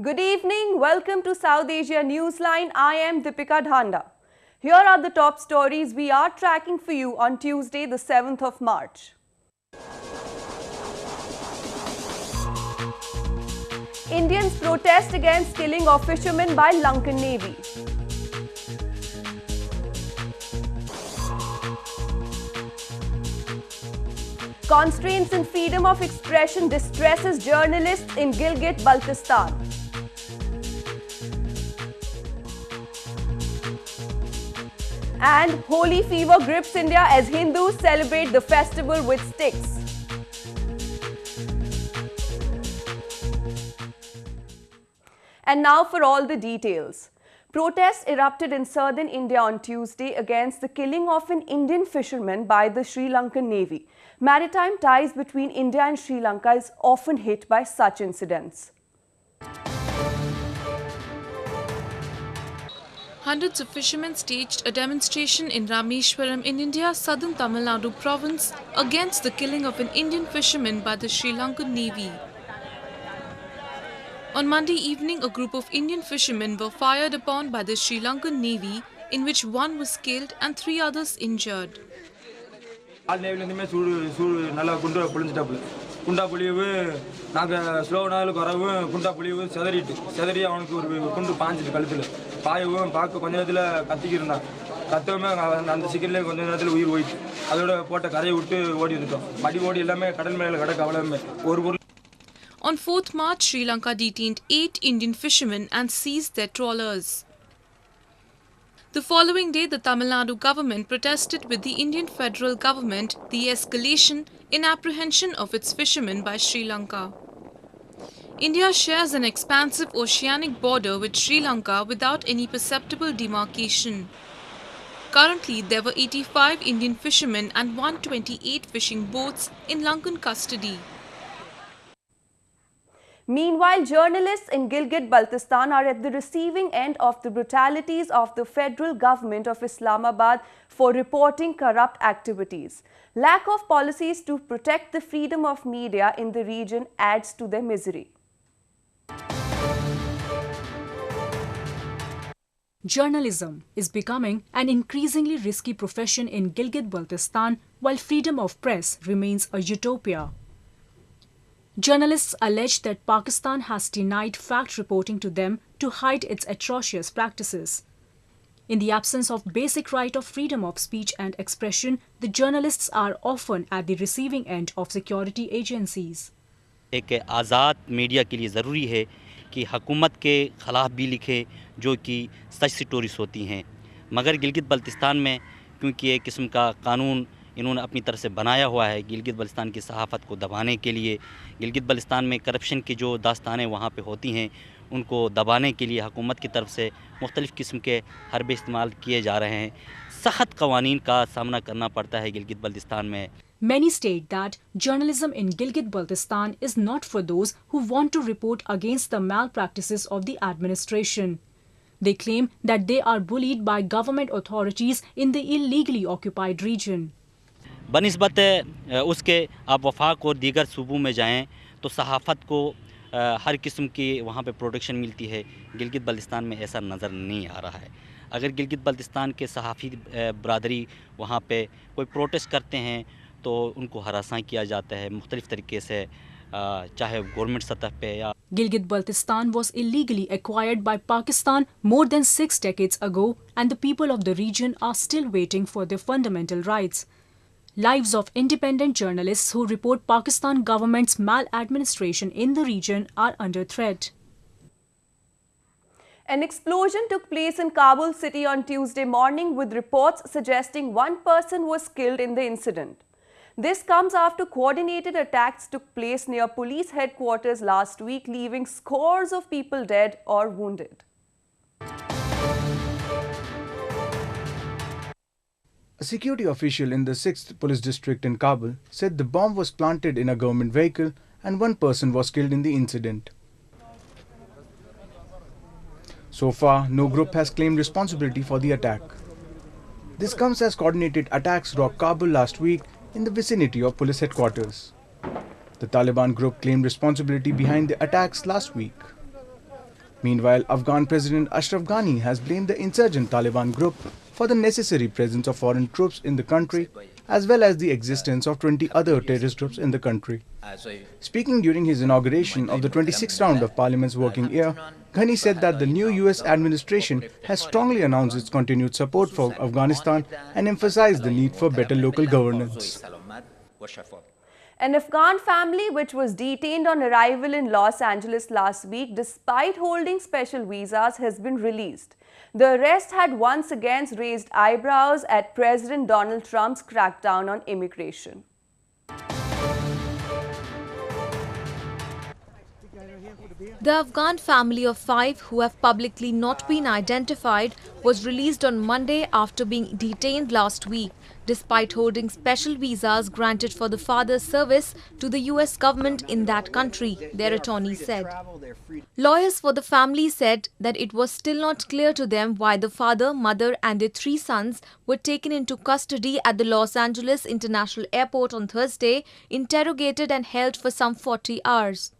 Good evening. Welcome to South Asia Newsline. I am Deepika Dhanda. Here are the top stories we are tracking for you on Tuesday, the 7th of March. Indians protest against killing of fishermen by Lankan Navy. Constraints in freedom of expression distresses journalists in Gilgit Baltistan. And Holi fever grips India as Hindus celebrate the festival with sticks. And now for all the details. Protests erupted in southern India on Tuesday against the killing of an Indian fisherman by the Sri Lankan Navy. Maritime ties between India and Sri Lanka is often hit by such incidents. Hundreds of fishermen staged a demonstration in Rameshwaram in India's southern Tamil Nadu province against the killing of an Indian fisherman by the Sri Lankan Navy. On Monday evening, a group of Indian fishermen were fired upon by the Sri Lankan Navy, in which one was killed and 3 others injured. குண்டா புளியவு நாங்கள் slow நாளுக்கு வரவும் குண்டா புளியவு செதறி அவனுக்கு ஒரு குண்டு பாஞ்சிட்டு கழுத்தில் பாயவும் பார்க்க கொஞ்ச நேரத்தில் கத்திக்கிருந்தான் கத்தவுமே அந்த சிக்கன்லேயே கொஞ்ச நேரத்தில் உயிர் போயிடுச்சு அதோட போட்ட கரையை விட்டு ஓடி வந்துட்டோம் மடி ஓடி எல்லாமே கடல் மேலே கிடக்கு அவ்வளவுமே ஒரு பொருள். On 4th March, Sri Lanka detained 8 Indian fishermen and seized their trawlers. The following day, the Tamil Nadu government protested with the Indian federal government the escalation in apprehension of its fishermen by Sri Lanka. India shares an expansive oceanic border with Sri Lanka without any perceptible demarcation. Currently, there were 85 Indian fishermen and 128 fishing boats in Lankan custody. Meanwhile, journalists in Gilgit Baltistan are at the receiving end of the brutalities of the federal government of Islamabad for reporting corrupt activities. Lack of policies to protect the freedom of media in the region adds to their misery. Journalism is becoming an increasingly risky profession in Gilgit Baltistan, while freedom of press remains a utopia. Journalists allege that Pakistan has denied fact reporting to them to hide its atrocious practices. In the absence of basic right of freedom of speech and expression, the journalists are often at the receiving end of security agencies. एक आज़ाद media के लिए ज़रूरी है कि हुकूमत के ख़िलाफ़ भी लिखे जो कि सच स्टोरीज होती हैं, मगर गिलगित बल्तिस्तान में क्योंकि एक किस्म का कानून इन्होंने अपनी तरफ से बनाया हुआ है गिलगित बल्तिस्तान की सहाफ़त को दबाने के लिए, गिलगित बल्तिस्तान में करप्शन की जो दास्तानें वहाँ पे होती हैं उनको दबाने के लिए हुकूमत की तरफ से मुख्तलिफ़ किस्म के हरबे इस्तेमाल किए जा रहे हैं। सख्त कवानीन का सामना करना पड़ता है गिलगित बल्तिस्तान में। Many state that journalism in Gilgit Baltistan is not for those who want to report against the malpractices of the administration. They claim that they are bullied by government authorities in the illegally occupied region. बनिस्बत उसके आप वफाक और दीगर सूबों में जाएं तो सहाफ़त को हर किस्म की वहाँ पे प्रोटेक्शन मिलती है। गिलगित बल्तिस्तान में ऐसा नज़र नहीं आ रहा है। अगर गिलगित बल्तिस्तान के सहाफ़ी बरादरी वहाँ पे कोई प्रोटेस्ट करते हैं तो उनको हरासा किया जाता है मुख्तलिफ़ तरीके से, चाहे गवर्नमेंट सतह पे या। Gilgit Baltistan was illegally acquired by Pakistan more than 6 decades ago, and the people of the region are still waiting for their fundamental rights. Lives of independent journalists who report Pakistan government's maladministration in the region are under threat. An explosion took place in Kabul city on Tuesday morning, with reports suggesting one person was killed in the incident. This comes after coordinated attacks took place near police headquarters last week, leaving scores of people dead or wounded. A security official in the 6th Police District in Kabul said the bomb was planted in a government vehicle and one person was killed in the incident. So far, no group has claimed responsibility for the attack. This comes as coordinated attacks rocked Kabul last week in the vicinity of police headquarters. The Taliban group claimed responsibility behind the attacks last week. Meanwhile, Afghan President Ashraf Ghani has blamed the insurgent Taliban group for the necessary presence of foreign troops in the country, as well as the existence of 20 other terrorist groups in the country. Speaking during his inauguration of the 26th round of Parliament's working year, Ghani said that the new US administration has strongly announced its continued support for Afghanistan and emphasized the need for better local governance. An Afghan family which was detained on arrival in Los Angeles last week despite holding special visas has been released. The arrest had once again raised eyebrows at President Donald Trump's crackdown on immigration. The Afghan family of 5 who have publicly not been identified was released on Monday after being detained last week, despite holding special visas granted for the father's service to the US government in that country, their attorney said. Lawyers for the family said that it was still not clear to them why the father, mother and their 3 sons were taken into custody at the Los Angeles International Airport on Thursday, interrogated and held for some 40 hours.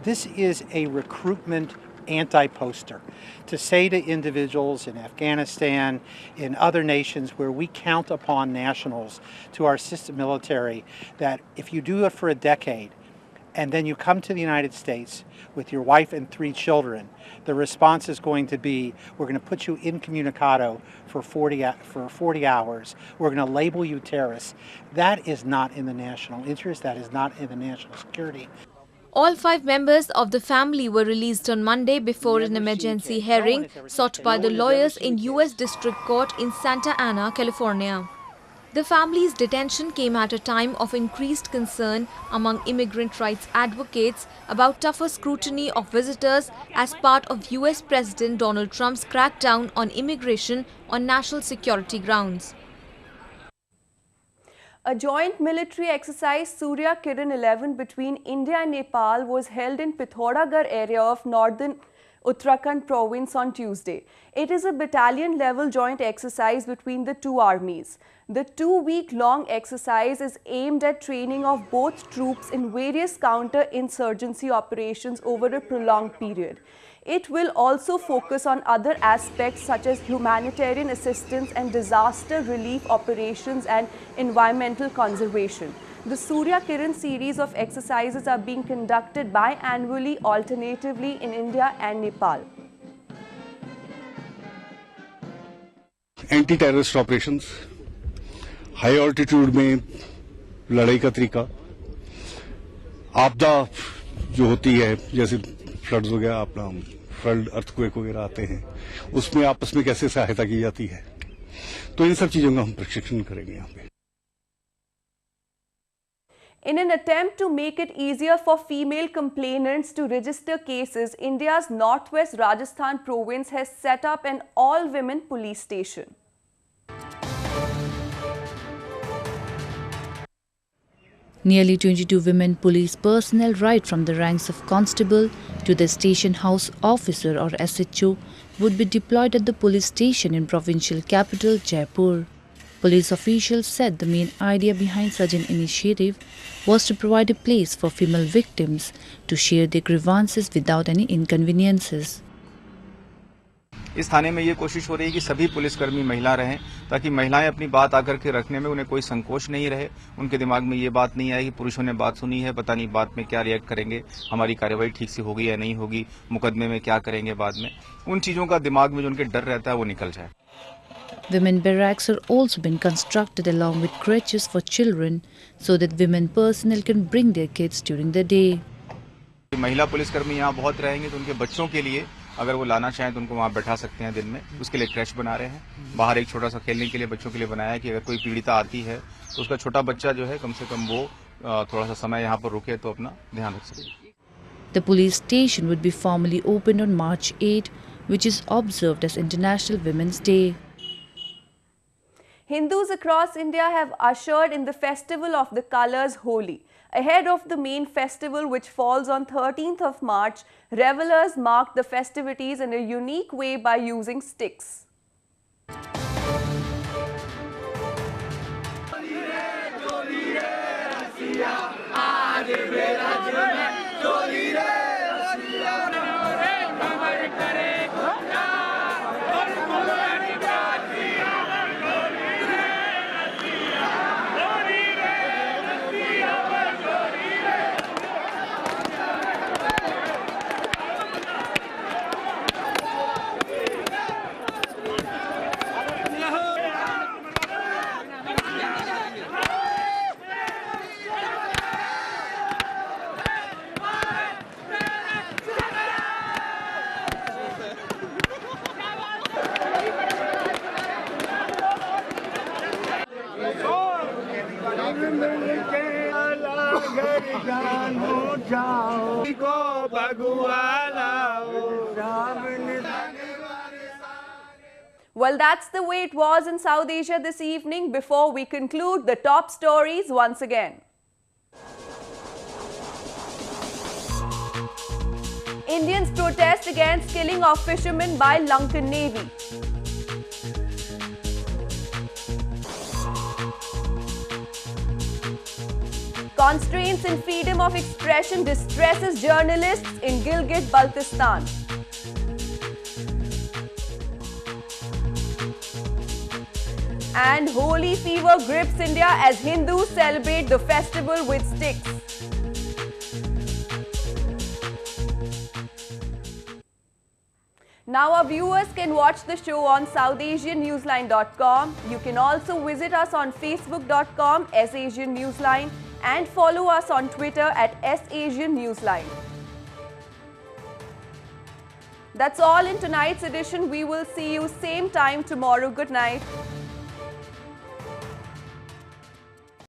This is a recruitment anti-poster to say to individuals in Afghanistan, in other nations where we count upon nationals to our system military, that if you do it for a decade and then you come to the United States with your wife and 3 children, the response is going to be, we're going to put you incommunicado for 40 hours. We're going to label you terrorists. That is not in the national interest. That is not in the national security. All 5 members of the family were released on Monday before an emergency hearing sought by the lawyers in U.S. District Court in Santa Ana, California. The family's detention came at a time of increased concern among immigrant rights advocates about tougher scrutiny of visitors as part of U.S. President Donald Trump's crackdown on immigration on national security grounds. A joint military exercise Surya Kiran-XI between India and Nepal was held in Pithoragarh area of northern Uttarakhand province on Tuesday. It is a battalion-level joint exercise between the 2 armies. The 2-week-long exercise is aimed at training of both troops in various counter-insurgency operations over a prolonged period. It will also focus on other aspects such as humanitarian assistance and disaster relief operations and environmental conservation. The Surya Kiran series of exercises are being conducted biannually alternatively in India and Nepal. Anti-terrorist operations, high altitude में लड़ाई का तरीका, आपदा जो होती है जैसे floods हो गया, अपना फ्लड अर्थक्वेक वगैरह आते हैं, उसमें आपस में कैसे सहायता की जाती है, तो इन सब चीजों का हम प्रशिक्षण करेंगे यहाँ पे. In an attempt to make it easier for female complainants to register cases, India's northwest Rajasthan province has set up an all-women police station. Nearly 22 women police personnel right from the ranks of constable to the station house officer or SHO would be deployed at the police station in provincial capital Jaipur. Police officials said the main idea behind such an initiative was to provide a place for female victims to share their grievances without any inconveniences. इस थाने में ये कोशिश हो रही है कि सभी पुलिसकर्मी महिला रहें ताकि महिलाएं अपनी बात आकर के रखने में उन्हें कोई संकोच नहीं रहे, उनके दिमाग में ये बात नहीं आए कि पुरुषों ने बात सुनी है, पता नहीं बात में क्या रिएक्ट करेंगे, हमारी कार्रवाई ठीक से होगी या नहीं होगी, मुकदमे में क्या करेंगे बाद में, उन चीज़ों का दिमाग में जो उनके डर रहता है वो निकल जाए. Women barracks are also been constructed along with crèches for children so that women personnel can bring their kids during the day. महिला पुलिसकर्मी यहाँ बहुत रहेंगे तो उनके बच्चों के लिए अगर वो लाना चाहें तो उनको वहाँ बैठा सकते हैं दिन में, उसके लिए क्रैश बना रहे हैं. बाहर एक छोटा सा खेलने के लिए बच्चों के लिए बनाया है कि अगर कोई पीड़िता आती है तो उसका छोटा बच्चा जो है कम से कम वो थोड़ा सा समय यहाँ पर रुके तो अपना ध्यान रख सके. The police station would be formally opened on March 8, which is observed as International Women's Day. Hindus across India have ushered in the festival of the colours Holi. Ahead of the main festival which falls on 13th of March, revelers marked the festivities in a unique way by using sticks. Well, that's the way it was in South Asia this evening. Before we conclude, the top stories once again. Indians protest against killing of fishermen by Lankan Navy. Constraints in freedom of expression distresses journalists in Gilgit Baltistan. And Holi fever grips India as Hindus celebrate the festival with sticks. Now our viewers can watch the show on SouthAsianNewsline.com. You can also visit us on Facebook.com SAsianNewsline and follow us on Twitter at SAsianNewsline. That's all in tonight's edition. We will see you same time tomorrow. Good night.